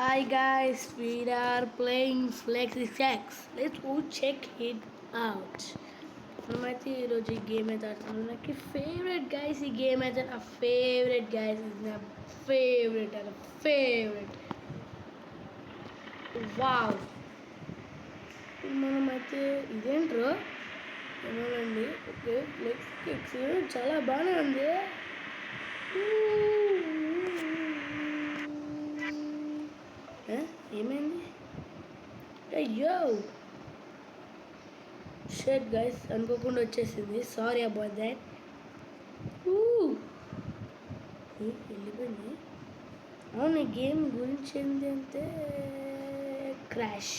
Hi guys, we are playing Flexi Sex. Let's go check it out. మనమైతే ఈరోజు ఈ game అయితే ఆడుతున్నాం. నాకు ఫేవరెట్ గైస్ ఈ గేమ్ అయితే నా ఫేవరెట్ గైస్ నా ఫేవరెట్ అండ్ ఫేవరెట్. వావ్, మనమైతే ఇదేంట్రో ఏమోనండి. ఓకే, ఫ్లెక్స్ కేక్స్ చాలా బాగానే ఉంది. ఏమైంది? అయ్యో షట్ గైస్, అనుకోకుండా వచ్చేసింది. Sorry about that. వెళ్ళిపోయింది. అవును, ఈ గేమ్ గురించి ఏంటి అంటే క్రాష్.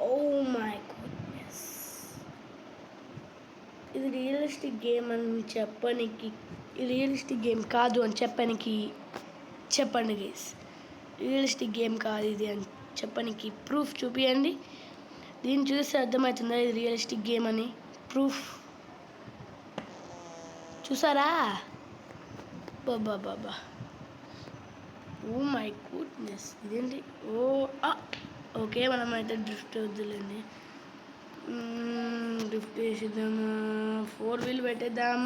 ఓ మై గుడ్నెస్, ఇది రియలిస్టిక్ గేమ్ అని చెప్పడానికి, రియలిస్టిక్ గేమ్ కాదు అని చెప్పండి గైస్. రియలిస్టిక్ గేమ్ కాదు ఇది అని చెప్పడానికి ప్రూఫ్ చూపియండి. దీన్ని చూస్తే అర్థమవుతుందా ఇది రియలిస్టిక్ గేమ్ అని? ప్రూఫ్ చూసారా? బాబా, ఓ మై గుడ్నెస్, ఇదేంటి? ఓకే, మనం అయితే డ్రిఫ్ట్ వద్దులేండి. డ్రిఫ్ట్ వేసేద్దాము. 4 వీల్ పెట్టేద్దాం.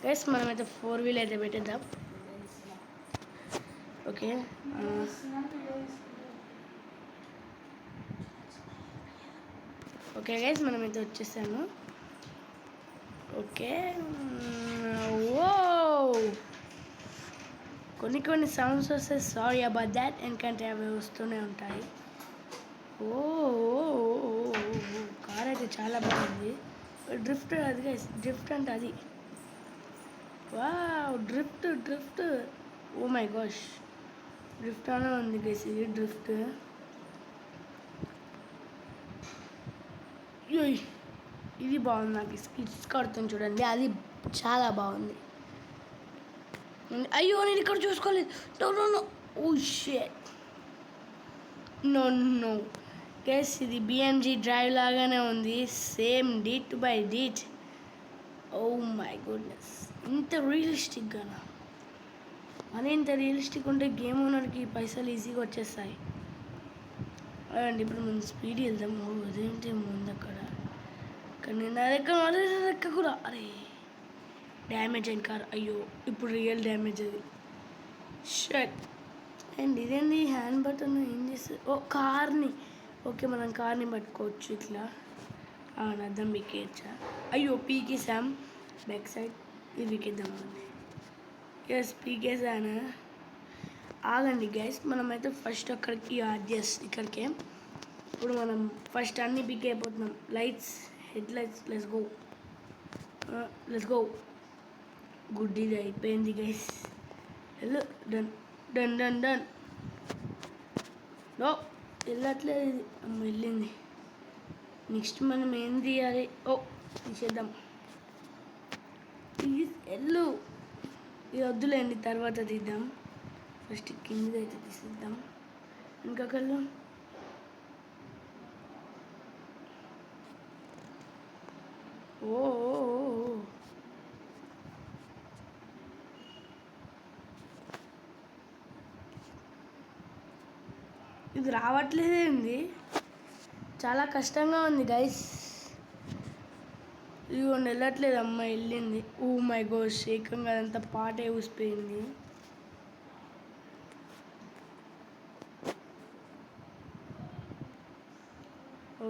గైస్ మనమైతే 4 వీల్ అయితే పెట్టేద్దాం. ఓకే, ఓకే గైస్ మనమైతే వచ్చేసాము. ఓకే, ఓ కొన్ని సౌండ్స్ వస్తే సారీ అబౌట్ దాట్, ఎందుకంటే అవి వస్తూనే ఉంటాయి. ఓ కార్ అయితే చాలా బాగుంది. డ్రిఫ్ట్ అది గైస్, డ్రిఫ్ట్ అంటే అది. Wow, drift. Oh my gosh, drift అనే ఉంది గైస్, ఇది డ్రిఫ్ట్. ఇది బాగుంది. నాకు స్కిట్స్ కడుతుంది చూడండి, అది చాలా బాగుంది. అయ్యో, నేను ఇక్కడ చూసుకోలేదు. No oh shit, no guys, ఇది బిఎంజీ డ్రైవ్ లాగానే ఉంది, same dit by dit. Oh my goodness, ఇంత రియలిస్టిక్గానా? మరి ఇంత రియలిస్టిక్ ఉంటే గేమ్ ఓనర్కి పైసలు ఈజీగా వచ్చేస్తాయి. అండి ఇప్పుడు మనం స్పీడ్ వెళ్దాం. అదేంటి ముందు అక్కడ కానీ నా దగ్గర కూడా అరే డ్యామేజ్ అయిన కార్. అయ్యో, ఇప్పుడు రియల్ డ్యామేజ్ అది. షట్. అండ్ ఇదేంది హ్యాండ్ బటన్ ఏం చేస్తుంది? కార్ని. ఓకే, మనం కార్ని పట్టుకోవచ్చు ఇట్లా. అర్థం పీకేయచ్చా? అయ్యో పీకేసాం. బ్యాక్ సైడ్ ఇది పీకేద్దామండి. ఎస్ పీకేసాను. ఆగండి గైస్, మనమైతే ఫస్ట్ అక్కడికి ఇక్కడికే. ఇప్పుడు మనం ఫస్ట్ అన్ని పిక్ అయిపోతున్నాం. Lights, head lights, let's go. Good, ఇది అయిపోయింది గైస్. Hello, done. నో, వెళ్ళట్లేదు ఇది. వెళ్ళింది. నెక్స్ట్ మనం ఏం తీయాలి? తీసేద్దాం. వెళ్ళు, ఇది వద్దులేండి, తర్వాత తీద్దాం. ఫస్ట్ కింద అయితే తీసేద్దాం. ఇంకా కళ్ళు ఇది రావట్లేదేంది? చాలా కష్టంగా ఉంది గైస్. ఇదిగోండి, వెళ్ళట్లేదు. అమ్మ వెళ్ళింది. ఓ మై గాడ్, ఏకంగా అదంతా పాటే ఊసిపోయింది.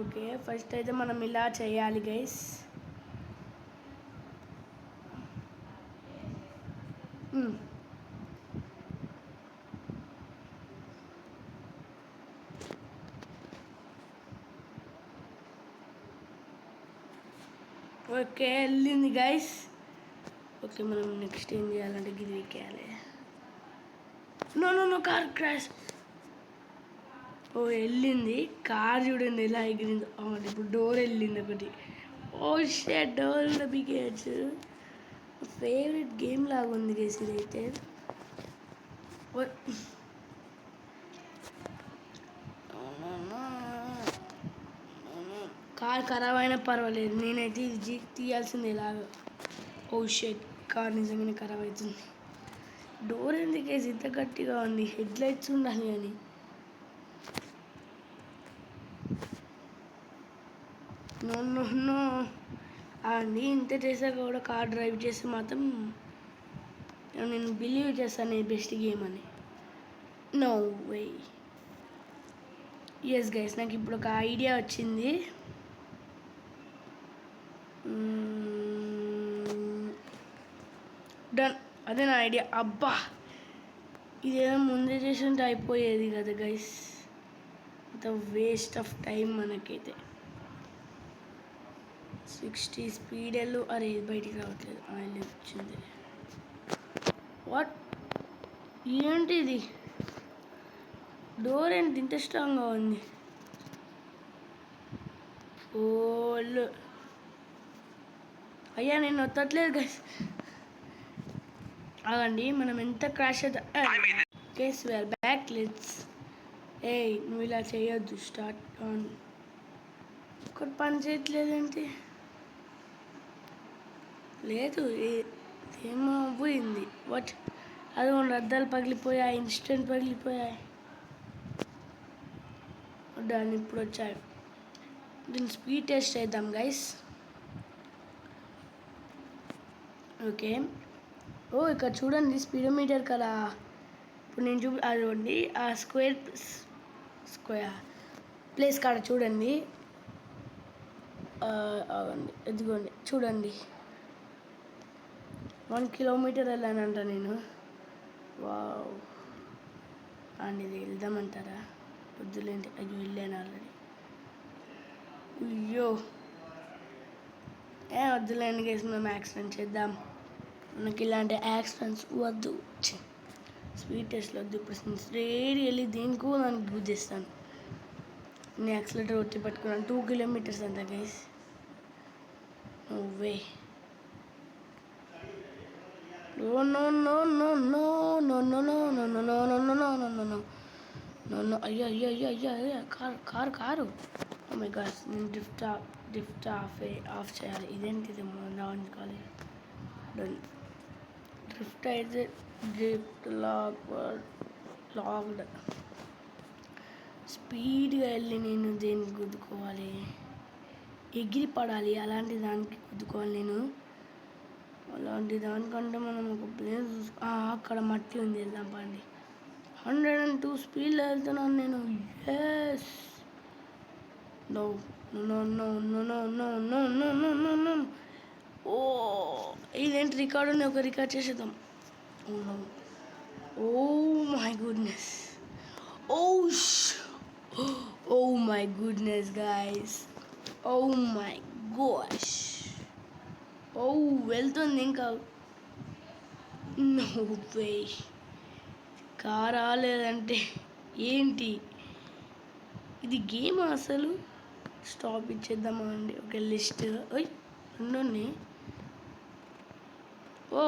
ఓకే, ఫస్ట్ అయితే మనం ఇలా చేయాలి గైస్. ఓకే, వెళ్ళింది గైస్. ఓకే, మనం నెక్స్ట్ ఏం చేయాలంటే గిది ఎక్కేయాలి. No car crash. వెళ్ళింది కార్, చూడండి ఎలా ఎగిరింది. ఇప్పుడు డోర్ వెళ్ళింది ఒకటి. షట్, డోర్ కూడా పీకేయచ్చు. ఫేవరెట్ గేమ్ లాగా ఉంది గైస్ ఇదైతే. కార్ ఖరాబ్ అయినా పర్వాలేదు, నేనైతే ఇది తీయాల్సింది ఎలాగో. షట్, కార్ నిజంగానే ఖరాబ్ అవుతుంది. డోర్ ఎందుకేసి ఇంత గట్టిగా ఉంది? హెడ్ లైట్స్ ఉండాలి అని. No no no. అని ఇంత చేశాక కూడా కార్ డ్రైవ్ చేసి మాత్రం నేను బిలీవ్ చేస్తాను ఇది బెస్ట్ గేమ్ అని. No way. ఎస్ గైస్, నాకు ఇప్పుడు ఒక ఐడియా వచ్చింది. డన్. అదే నా ఐడియా. అబ్బా, ఇదేదో ముందే చేస్తుంటే అయిపోయేది కదా గైస్. అంత వేస్ట్ ఆఫ్ టైం మనకైతే. 60 స్పీడ్ వెళ్ళు. అరే బయటికి రావట్లేదు. ఆయిల్ వచ్చింది. వాట్ ఏంటిది? డోర్ ఏంటి ఇంత స్ట్రాంగ్గా ఉంది? ఓళ్ళు అయ్యా, నేను వత్తట్లేదు గైస్. ఆగండి, మనం ఎంత క్రాష్ అవుతా. Case where back. లెట్స్. ఏయ్, నువ్వు ఇలా చేయొద్దు. Start on. ఒకటి పని చేయట్లేదేంటి? లేదు, ఏమో పోయింది. వాట్? అదిగోండి, అద్దాలు పగిలిపోయాయి. ఇన్స్టెంట్ పగిలిపోయాయి. దాన్ని ఇప్పుడు వచ్చాయి. దీన్ని స్పీడ్ టెస్ట్ చేద్దాం గైస్. ఓకే. ఓ, ఇక్కడ చూడండి స్పీడోమీటర్ కదా. ఇప్పుడు నేను అదిగోండి ఆ స్క్వేర్ ప్లేస్ కాడ చూడండి. అవండి, ఎదుగోండి చూడండి. 1 కిలోమీటర్ వెళ్ళానంట నేను. వావ్. అండ్ ఇది వెళ్దామంటారా? వద్దులేండి. అయ్యో, వెళ్ళాను ఆల్రెడీ. అయ్యో, వద్దులేండి గైస్, మేము యాక్సిడెంట్ చేద్దాం. మనకి ఇలాంటి యాక్సిడెంట్స్ వద్దు. స్పీడ్ టెస్ట్లో వద్దు. ఇప్పుడు స్ట్రేట్ వెళ్ళి దీనికి దానికి యూజ్ చేస్తాను. నేను యాక్సిలేటర్ వచ్చి పట్టుకున్నాను. 2 కిలోమీటర్స్ అంత గైస్. నువ్వే. No no no no no no no no no no no no no no no no no no. అయ్యో అయ్యో అయ్యో అయ్యో అయ్యో. కారు. ఓ మై గాడ్, నేను డ్రిఫ్ట్ ఆఫ్ చేయాలి. ఇదేంటిది ఆన్ కాలేదు. డన్. డ్రిఫ్ట్ అయితే డ్రిఫ్ట్ లాక్డ్. స్పీడ్గా వెళ్ళి నేను దేనికి గుద్దుకోవాలి? ఎగిరి పడాలి. అలాంటి దానికి గుద్దుకోవాలి నేను. అలాంటి దానికంటే మనం ఒక ప్లేస్ అక్కడ మట్టి ఉంది, వెళ్దాం పండి. 102 స్పీడ్లో వెళ్తున్నాను నేను. Yes. No no no no no no no no no no no. Oh, ఇదేంటి రికార్డుని ఒక రికార్డ్ చేసేద్దాం. Oh no. Oh my goodness. Oh my goodness guys. Oh my gosh. Oh, వెళ్తుంది ఇంకా. No way. కార్ రాలేదంటే ఏంటి ఇది? గేమ్ అసలు. స్టాప్ ఇచ్చేద్దామా అండి? ఒక లిస్ట్. ఓయ్, రెండు. ఓ,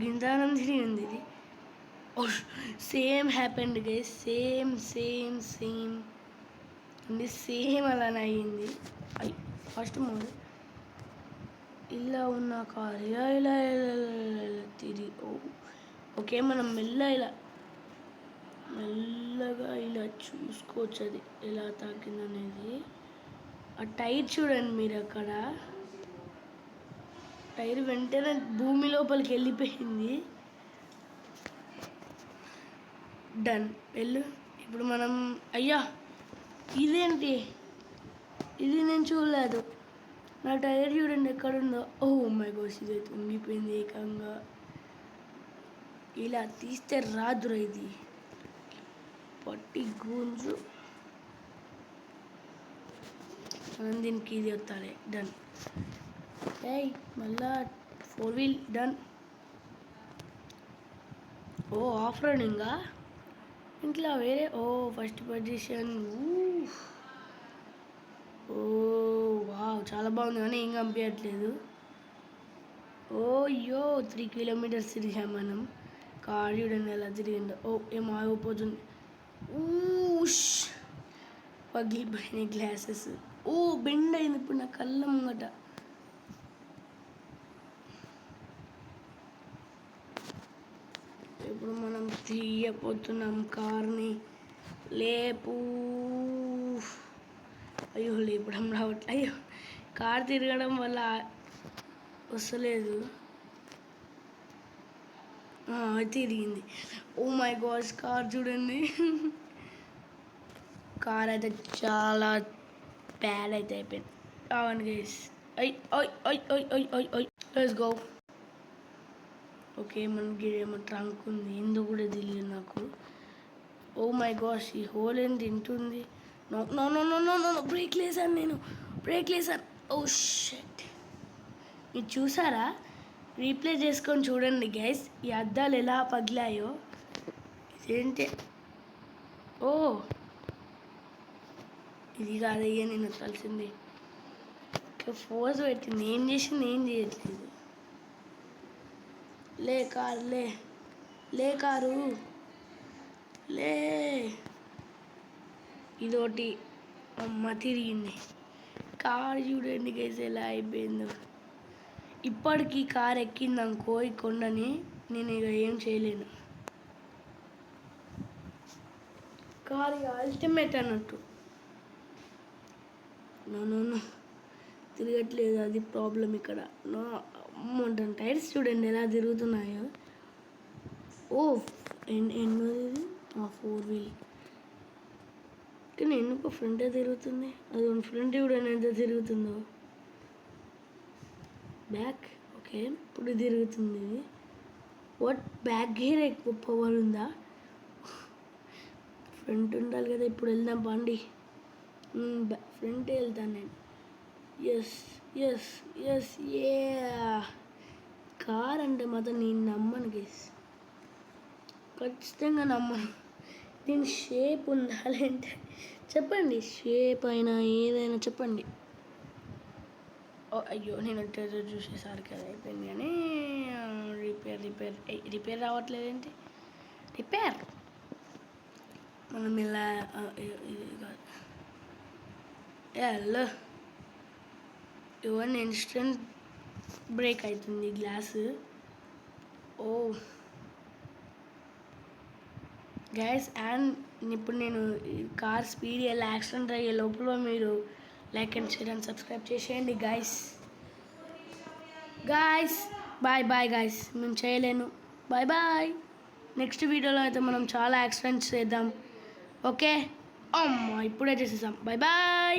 గింజానందిని ఉంది ఇది. ఓ, సేమ్ హ్యాపెండ్ గైస్. సేమ్ అండి. సేమ్ అలానే అయ్యింది. ఫస్ట్ మోడ్ ఇలా ఉన్న కారు ఇలా తిరిగి. ఓకే, మనం మెల్లగా ఇలా చూసుకోవచ్చు అది ఎలా తాకిందనేది. ఆ టైర్ చూడండి మీరు. అక్కడ టైర్ వెంటనే భూమి లోపలికి వెళ్ళిపోయింది. డన్. వెళ్ళు. ఇప్పుడు మనం అయ్యా, ఇదేంటి? ఇది నేను చూడలేదు. నా టైర్ చూడండి ఎక్కడుందో. ఓ మై గోష్, ఇదైతే ఉండిపోయింది ఏకంగా. ఇలా తీస్తే రాదురా ఇది. పట్టి గుంజు. మనం దీనికి ఇది వస్తాలి. డన్. ఏయ్, మళ్ళా 4 వీల్. డన్. ఓ, ఆఫ్ రోడింగా ఇంట్లో వేరే. ఓ, ఫస్ట్ పొజిషన్. ఓ వావ్, చాలా బాగుంది కానీ ఏం కనిపించట్లేదు. ఓ యో, 3 కిలోమీటర్స్ తిరిగాం మనం. కార్ చూడండి ఎలా తిరిగిందో. ఓ, ఏమో ఆగిపోతుంది. పగిలిపోయినాయి గ్లాసెస్. ఓ, బెండ్ అయింది ఇప్పుడు నా కళ్ళ ముంగట. ఇప్పుడు మనం తీయపోతున్నాం కార్ని. లేపు. అయ్యో లేపడం రావట్లే. అయ్యో కార్ తిరగడం వల్ల వస్తలేదు. తిరిగింది. ఓ మై గాడ్, కార్ చూడండి. కార్ అయితే చాలా బ్యాడ్ అయితే అయిపోయింది. అవును గైస్. Let's go. ఓకే, మనకి ఏమో ట్రంక్ ఉంది. ఎందుకు కూడా తెలియదు నాకు. ఓ మై గాష్, ఈ హోల్ ఏం తింటుంది. No no no no no no brake లేసాను నేను. Oh shit. మీరు చూసారా? రీప్లే చేసుకొని చూడండి గైస్, ఈ అద్దాలు ఎలా పగిలాయో. ఇదేంటి? ఓ ఇది కాదయ్యా నేను వదలాల్సింది. ఫోర్స్ పెట్టింది, ఏం చేసింది ఏం చేయట్లేదు. లే కారు, లే కారు, లే. ఇదోటి అమ్మ తిరిగింది. కారు చూడండి గైస్ ఎలా అయిపోయిందో. ఇప్పటికీ కారు ఎక్కిందనుకో ఈ కొండని, నేను ఇక ఏం చేయలేను. కారు ఇక అల్టిమేట్ అన్నట్టు. నో తిరగట్లేదు, అది ప్రాబ్లం ఇక్కడ. నో అమ్మంటాను. టైర్స్ చూడండి ఎలా తిరుగుతున్నాయో. ఓ ఎన్నోది 4 వీల్. కానీ ఎందుకు ఫ్రంటే తిరుగుతుంది? అది ఫ్రంట్ కూడా ఎంత తిరుగుతుందో. బ్యాక్ ఓకే, ఇప్పుడు తిరుగుతుంది. వాట్, బ్యాక్ గేర్ ఎక్కువ పవర్ ఉందా? ఫ్రంట్ ఉండాలి కదా. ఇప్పుడు వెళ్దాం బండి. ఫ్రంటే వెళ్తాను నేను. ఎస్ ఏ కార్ అంటే మాత్రం నేను నమ్మను గేస్, ఖచ్చితంగా నమ్మను. దీని షేప్ ఉండాలి అంటే చెప్పండి, షేప్ అయినా ఏదైనా చెప్పండి. అయ్యో నేను ట్రెజర్ చూసేసరికి అది అయిపోయింది. కానీ రిపేర్ రావట్లేదు ఏంటి? రిపేర్ మనం ఇలా ఇది కాదు. హలో, ఇవన్నీ ఇన్స్టెంట్ బ్రేక్ అవుతుంది గ్లాసు. ఓ గైస్, అండ్ ఇప్పుడు నేను కార్ స్పీడ్ ఎలా యాక్సిడెంట్ అయ్యే లోపల మీరు like and share and subscribe చేసేయండి గైస్. బాయ్ గైస్, మేము చేయలేను. బాయ్. నెక్స్ట్ వీడియోలో అయితే మనం చాలా యాక్సిడెంట్స్ చేద్దాం. ఓకే అమ్మా, ఇప్పుడే చేసేసాం. బాయ్.